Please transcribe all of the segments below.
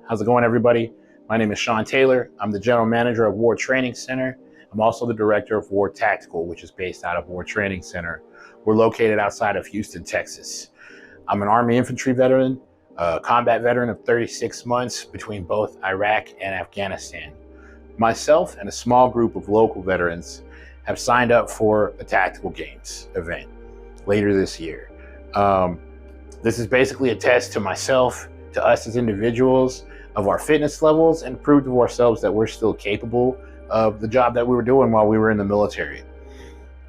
How's it going, everybody? My name is Sean Taylor. I'm the general manager of War Training Center. I'm also the director of War Tactical, which is based out of War Training Center. We're located outside of Houston, Texas. I'm an Army infantry veteran, a combat veteran of 36 months between both Iraq and Afghanistan. Myself and a small group of local veterans have signed up for a Tactical Games event later this year. This is basically a test to myself, to us as individuals, of our fitness levels, and prove to ourselves that we're still capable of the job that we were doing while we were in the military.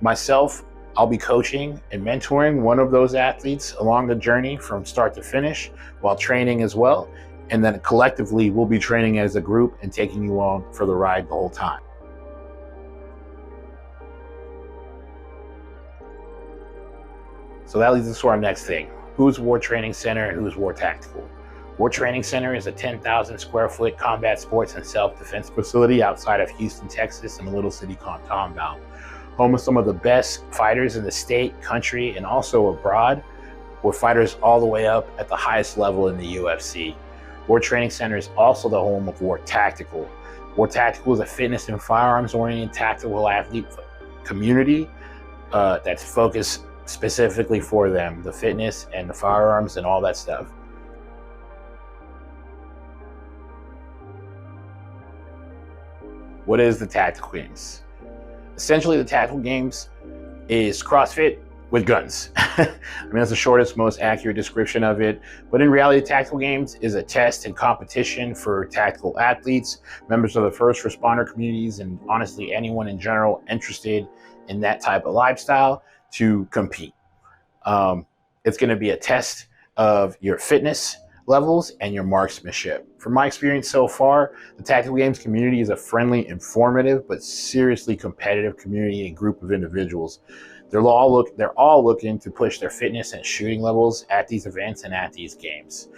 Myself, I'll be coaching and mentoring one of those athletes along the journey from start to finish while training as well. And then collectively, we'll be training as a group and taking you on for the ride the whole time. So that leads us to our next thing. Who's War Training Center and who's War Tactical? War Training Center is a 10,000 square foot combat sports and self-defense facility outside of Houston, Texas, in a little city called Tomball. Home of some of the best fighters in the state, country, and also abroad, with fighters all the way up at the highest level in the UFC. War Training Center is also the home of War Tactical. War Tactical is a fitness and firearms-oriented tactical athlete community that's focused specifically for them, the fitness and the firearms and all that stuff. What is the Tactical Games? Essentially, the Tactical Games is CrossFit with guns. I mean, that's the shortest, most accurate description of it. But in reality, Tactical Games is a test and competition for tactical athletes, members of the first responder communities, and honestly, anyone in general interested in that type of lifestyle to compete. It's going to be a test of your fitness levels and your marksmanship. From my experience so far, the Tactical Games community is a friendly, informative, but seriously competitive community and group of individuals. They're all looking to push their fitness and shooting levels at these events and at these games.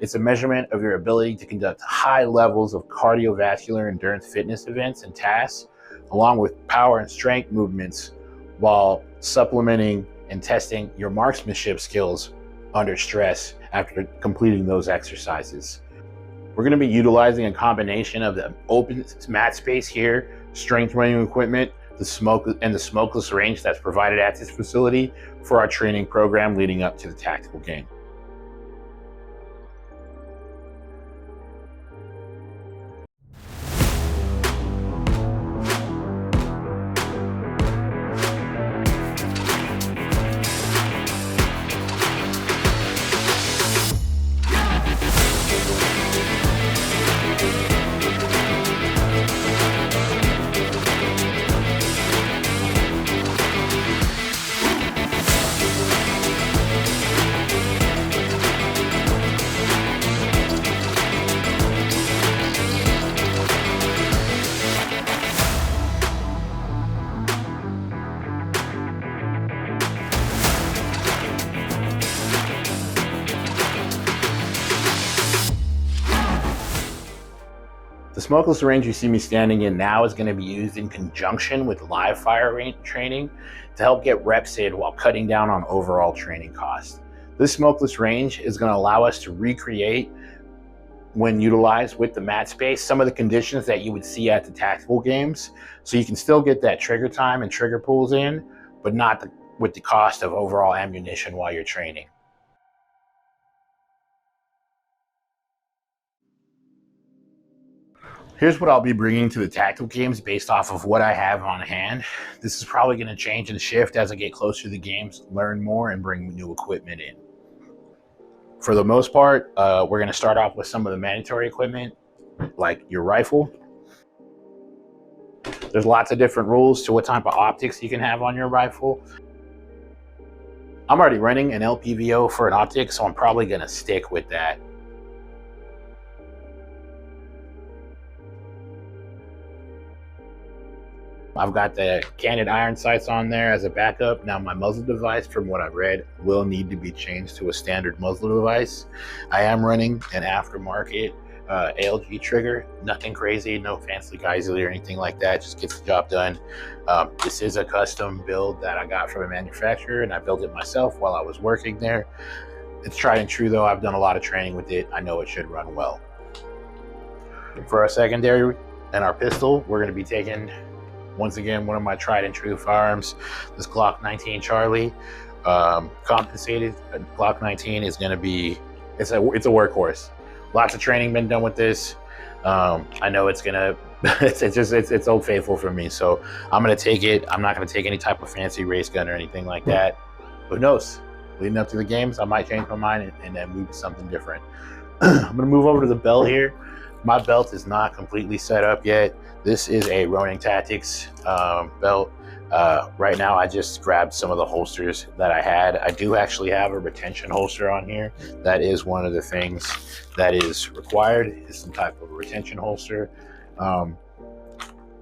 It's a measurement of your ability to conduct high levels of cardiovascular endurance fitness events and tasks, along with power and strength movements, while supplementing and testing your marksmanship skills under stress after completing those exercises. We're going to be utilizing a combination of the open mat space here, strength training equipment, the smokeless range that's provided at this facility for our training program leading up to the Tactical Game. The smokeless range you see me standing in now is going to be used in conjunction with live fire range training to help get reps in while cutting down on overall training costs. This smokeless range is going to allow us to recreate, when utilized with the mat space, some of the conditions that you would see at the Tactical Games. So you can still get that trigger time and trigger pulls in, but not with the cost of overall ammunition while you're training. Here's what I'll be bringing to the Tactical Games based off of what I have on hand. This is probably going to change and shift as I get closer to the games, learn more, and bring new equipment in. For the most part, we're going to start off with some of the mandatory equipment, like your rifle. There's lots of different rules to what type of optics you can have on your rifle. I'm already running an LPVO for an optic, so I'm probably going to stick with that. I've got the Candid iron sights on there as a backup. Now my muzzle device, from what I've read, will need to be changed to a standard muzzle device. I am running an aftermarket ALG trigger, nothing crazy, no fancy Geissele or anything like that, just gets the job done. This is a custom build that I got from a manufacturer, and I built it myself while I was working there. It's tried and true though. I've done a lot of training with it. I know it should run well. For our secondary and our pistol, we're going to be taking, once again, one of my tried and true firearms, this Glock 19 Charlie. Compensated. Glock 19 is going to be, it's a workhorse. Lots of training been done with this. I know it's gonna, it's Old Faithful for me. So I'm gonna take it. I'm not gonna take any type of fancy race gun or anything like that. Who knows? Leading up to the games, I might change my mind and then move to something different. I'm gonna move over to the belt here. My belt is not completely set up yet. This is a Ronin Tactics belt. Right now, I just grabbed some of the holsters that I had. I do actually have a retention holster on here. That is one of the things that is required, is some type of retention holster.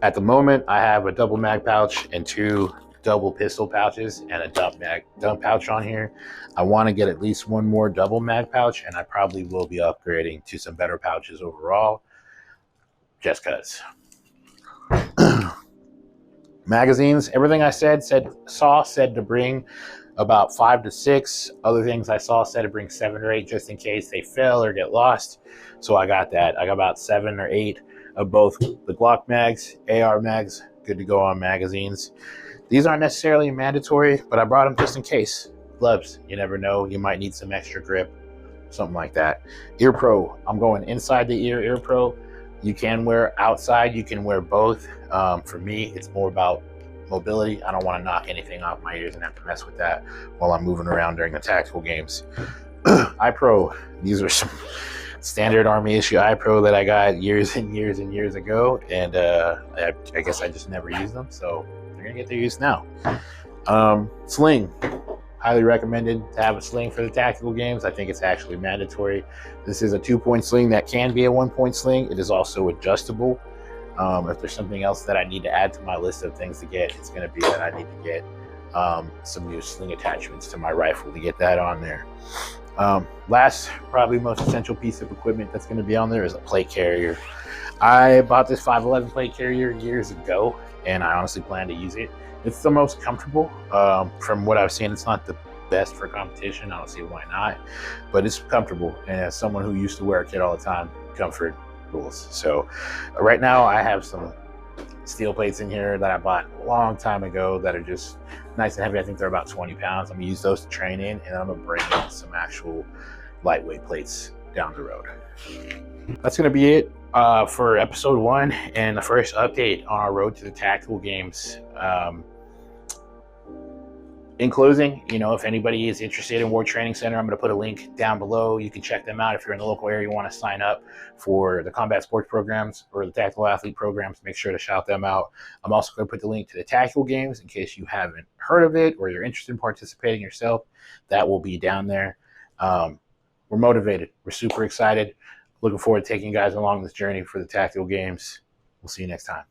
At the moment, I have a double mag pouch and 2 double pistol pouches and a dump pouch on here. I want to get at least 1 more double mag pouch, and I probably will be upgrading to some better pouches overall, just because. Magazines, everything I said to bring about 5 to 6. Other things I saw said to bring 7 or 8 just in case they fail or get lost. So I got that. I got about 7 or 8 of both the Glock mags, AR mags, good to go on magazines. These aren't necessarily mandatory, but I brought them just in case. Gloves, you never know, you might need some extra grip, something like that. Ear Pro, I'm going inside the ear Pro. You can wear outside, you can wear both. For me, it's more about mobility. I don't want to knock anything off my ears and have to mess with that while I'm moving around during the tactical games. Eye Pro, these are some standard Army issue eye Pro that I got years and years and years ago, and I guess I just never used them, so they're gonna get their use now. Sling, highly recommended to have a sling for the tactical games. I think it's actually mandatory. This is a 2-point sling that can be a 1-point sling. It is also adjustable. If there's something else that I need to add to my list of things to get, it's going to be that I need to get some new sling attachments to my rifle to get that on there. Last, probably most essential piece of equipment that's going to be on there is a plate carrier. I bought this 511 plate carrier years ago, and I honestly plan to use it. It's the most comfortable. From what I've seen, it's not the best for competition. I don't see why not, but it's comfortable. And as someone who used to wear a kit all the time, comfort rules. So right now I have some steel plates in here that I bought a long time ago that are just nice and heavy. I think they're about 20 pounds. I'm gonna use those to train in, and I'm gonna bring in some actual lightweight plates down the road. That's gonna be it for episode 1 and the first update on our road to the tactical games. In closing, if anybody is interested in War Training Center, I'm going to put a link down below. You can check them out if you're in the local area. You want to sign up for the combat sports programs or the tactical athlete programs. Make sure to shout them out. I'm also going to put the link to the tactical games in case you haven't heard of it or you're interested in participating yourself. That will be down there. We're motivated. We're super excited. Looking forward to taking you guys along this journey for the tactical games. We'll see you next time.